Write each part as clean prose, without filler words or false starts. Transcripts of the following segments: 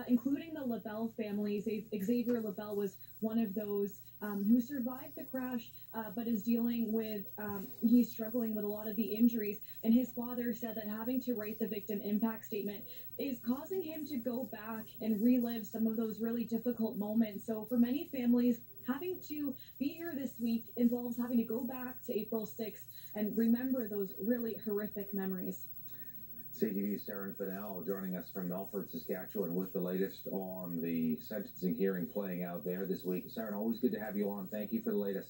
including the LaBelle families. Xavier LaBelle was one of those who survived the crash, but is dealing with, he's struggling with a lot of the injuries. And his father said that having to write the victim impact statement is causing him to go back and relive some of those really difficult moments. So for many families, having to be here this week involves having to go back to April 6th and remember those really horrific memories. CTV's Sarah Fennell joining us from Melfort, Saskatchewan, with the latest on the sentencing hearing playing out there this week. Sarah, always good to have you on. Thank you for the latest.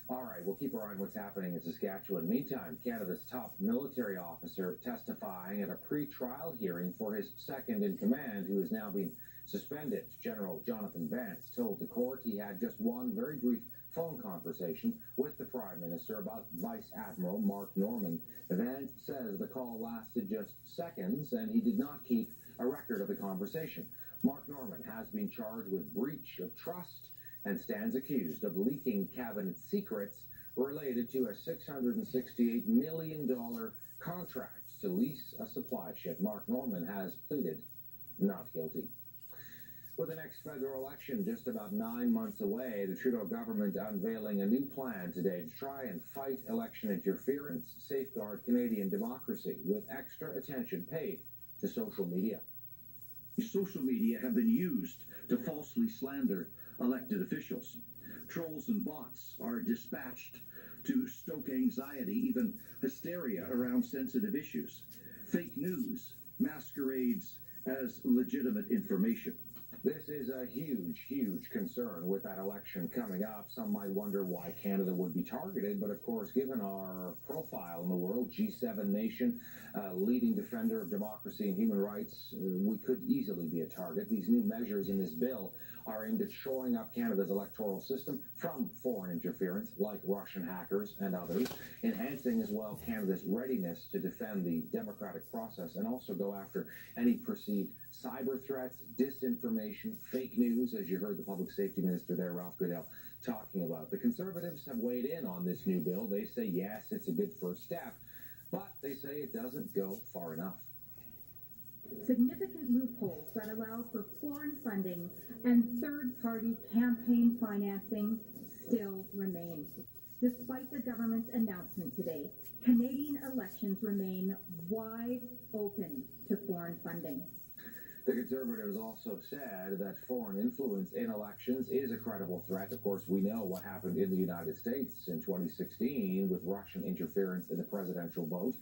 All right, we'll keep our eye on what's happening in Saskatchewan. Meantime, Canada's top military officer testifying at a pre-trial hearing for his second-in-command, who is now being suspended. General Jonathan Vance told the court he had just one very brief phone conversation with the Prime Minister about Vice Admiral Mark Norman. Vance says the call lasted just seconds and he did not keep a record of the conversation. Mark Norman has been charged with breach of trust and stands accused of leaking cabinet secrets related to a $668 million contract to lease a supply ship. Mark Norman has pleaded not guilty. With the next federal election just about 9 months away, the Trudeau government unveiling a new plan today to try and fight election interference, safeguard Canadian democracy, with extra attention paid to social media. Social media have been used to falsely slander elected officials. Trolls and bots are dispatched to stoke anxiety, even hysteria around sensitive issues. Fake news masquerades as legitimate information. This is a huge concern with that election coming up. Some might wonder why Canada would be targeted, but of course, given our profile in the world, G7 nation, leading defender of democracy and human rights, we could easily be a target. These new measures in this bill are aimed at shoring up Canada's electoral system from foreign interference, like Russian hackers and others, enhancing as well Canada's readiness to defend the democratic process and also go after any perceived cyber threats, disinformation, fake news, as you heard the public safety minister there, Ralph Goodale, talking about. The Conservatives have weighed in on this new bill. They say, yes, it's a good first step, but they say it doesn't go far enough. Significant loopholes that allow for foreign funding and third-party campaign financing still remain. Despite the government's announcement today, Canadian elections remain wide open to foreign funding. The Conservatives also said that foreign influence in elections is a credible threat. Of course, we know what happened in the United States in 2016 with Russian interference in the presidential vote.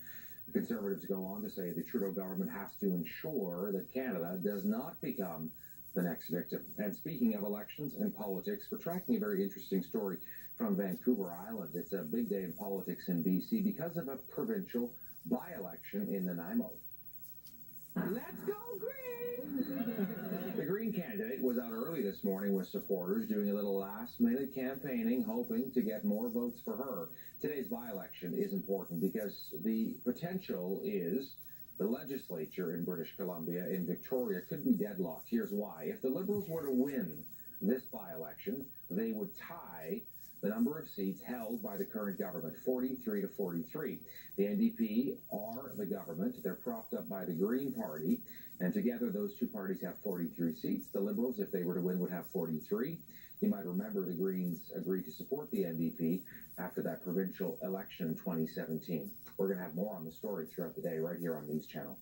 The Conservatives go on to say the Trudeau government has to ensure that Canada does not become the next victim. And speaking of elections and politics, we're tracking a very interesting story from Vancouver Island. It's a big day in politics in BC because of a provincial by-election in Nanaimo. Let's go Green! The Green candidate was out early this morning with supporters doing a little last-minute campaigning, hoping to get more votes for her. Today's by-election is important because the potential is the legislature in British Columbia in Victoria could be deadlocked. Here's why. If the Liberals were to win this by-election, they would tie the number of seats held by the current government, 43 to 43. The NDP are the government. They're propped up by the Green Party, and together those two parties have 43 seats. The Liberals, if they were to win, would have 43. You might remember the Greens agreed to support the NDP after that provincial election in 2017. We're going to have more on the story throughout the day right here on News Channel.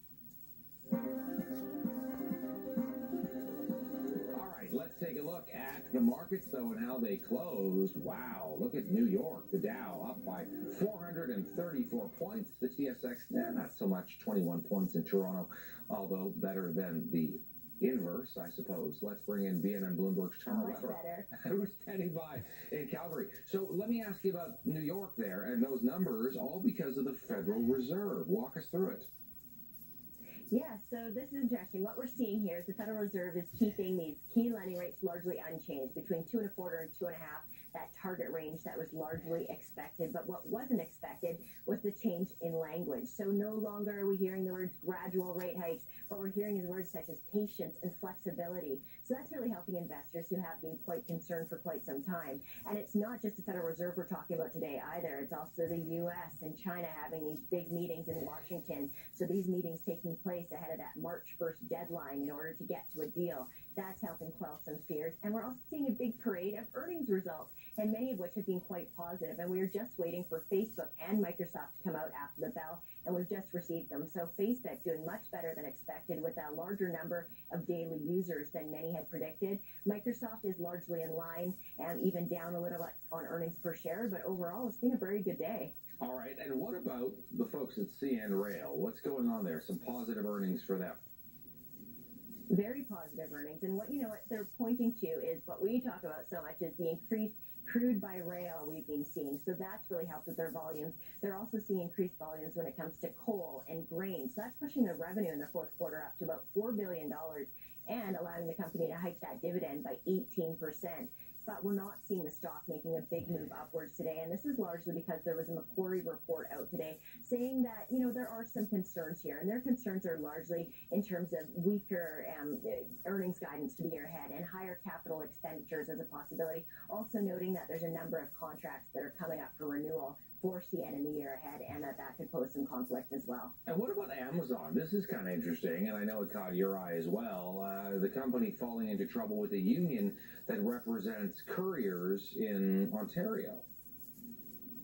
Let's take a look at the markets, though, and how they closed. Wow, look at New York. The Dow up by 434 points. The TSX, not so much, 21 points in Toronto, although better than the inverse, I suppose. Let's bring in BNN Bloomberg's Tara Weber, who's standing by in Calgary. So let me ask you about New York there and those numbers, all because of the Federal Reserve. Walk us through it. Yeah, so this is interesting. What we're seeing here is the Federal Reserve is keeping these key lending rates largely unchanged, between 2.25% and 2.5%. that target range that was largely expected. But what wasn't expected was the change in language. So no longer are we hearing the words gradual rate hikes, but we're hearing the words such as patience and flexibility. So that's really helping investors who have been quite concerned for quite some time. And it's not just the Federal Reserve we're talking about today either. It's also the U.S. and China having these big meetings in Washington. So these meetings taking place ahead of that March 1st deadline in order to get to a deal. That's helping quell some fears. And we're also seeing a big parade of earnings results, and many of which have been quite positive. And we are just waiting for Facebook and Microsoft to come out after the bell, and we've just received them. So Facebook doing much better than expected with a larger number of daily users than many had predicted. Microsoft is largely in line and even down a little bit on earnings per share, but overall it's been a very good day. All right, and what about the folks at CN Rail? What's going on there? Some positive earnings for them. Very positive earnings. And what they're pointing to is what we talk about so much is the increased crude by rail we've been seeing. So that's really helped with their volumes. They're also seeing increased volumes when it comes to coal and grain. So that's pushing their revenue in the fourth quarter up to about $4 billion and allowing the company to hike that dividend by 18%. But we're not seeing the stock making a big move upwards today. And this is largely because there was a Macquarie report out today saying that, there are some concerns here. And their concerns are largely in terms of weaker earnings guidance for the year ahead and higher capital expenditures as a possibility. Also noting that there's a number of contracts that are coming up for renewal for CN in the year ahead, and that could pose some conflict as well. And what about Amazon? This is kind of interesting, and I know it caught your eye as well. The company falling into trouble with a union that represents couriers in Ontario.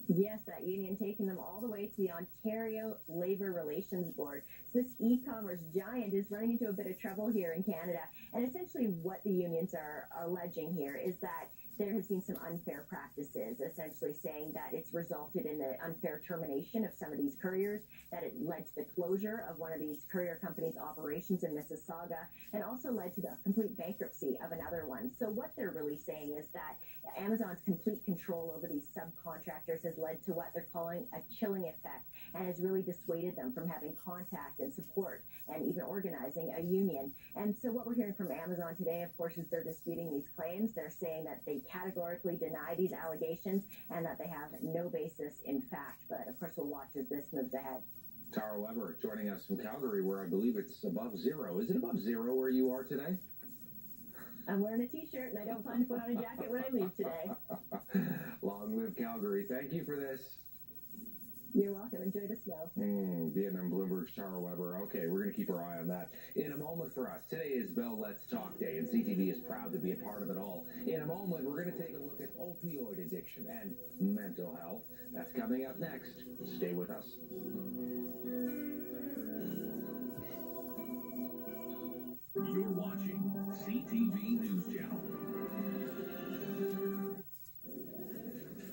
Yes, that union taking them all the way to the Ontario Labour Relations Board. So this e-commerce giant is running into a bit of trouble here in Canada. And essentially what the unions are alleging here is that there has been some unfair practices, essentially saying that it's resulted in the unfair termination of some of these couriers, that it led to the closure of one of these courier companies' operations in Mississauga, and also led to the complete bankruptcy of another one. So what they're really saying is that Amazon's complete control over these subcontractors has led to what they're calling a chilling effect, and has really dissuaded them from having contact and support and even organizing a union. And so what we're hearing from Amazon today, of course, is they're disputing these claims. They're saying that they categorically deny these allegations and that they have no basis in fact. But of course, we'll watch as this moves ahead. Tara Weber joining us from Calgary, where I believe it's above zero. Is it above zero where you are today? I'm wearing a t-shirt and I don't plan to put on a jacket when I leave today. Long live Calgary. Thank you for this. You're welcome. Enjoy the snow. BNN Bloomberg's Tara Weber. Okay, we're going to keep our eye on that. In a moment for us, today is Bell Let's Talk Day, and CTV is proud to be a part of it all. In a moment, we're going to take a look at opioid addiction and mental health. That's coming up next. Stay with us. You're watching CTV News Channel.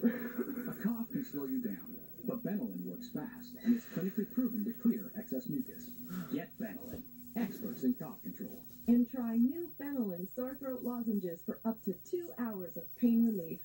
A cough can slow you down, but Benylin works fast and is clinically proven to clear excess mucus. Get Benylin, experts in cough control. And try new Benylin sore throat lozenges for up to 2 hours of pain relief.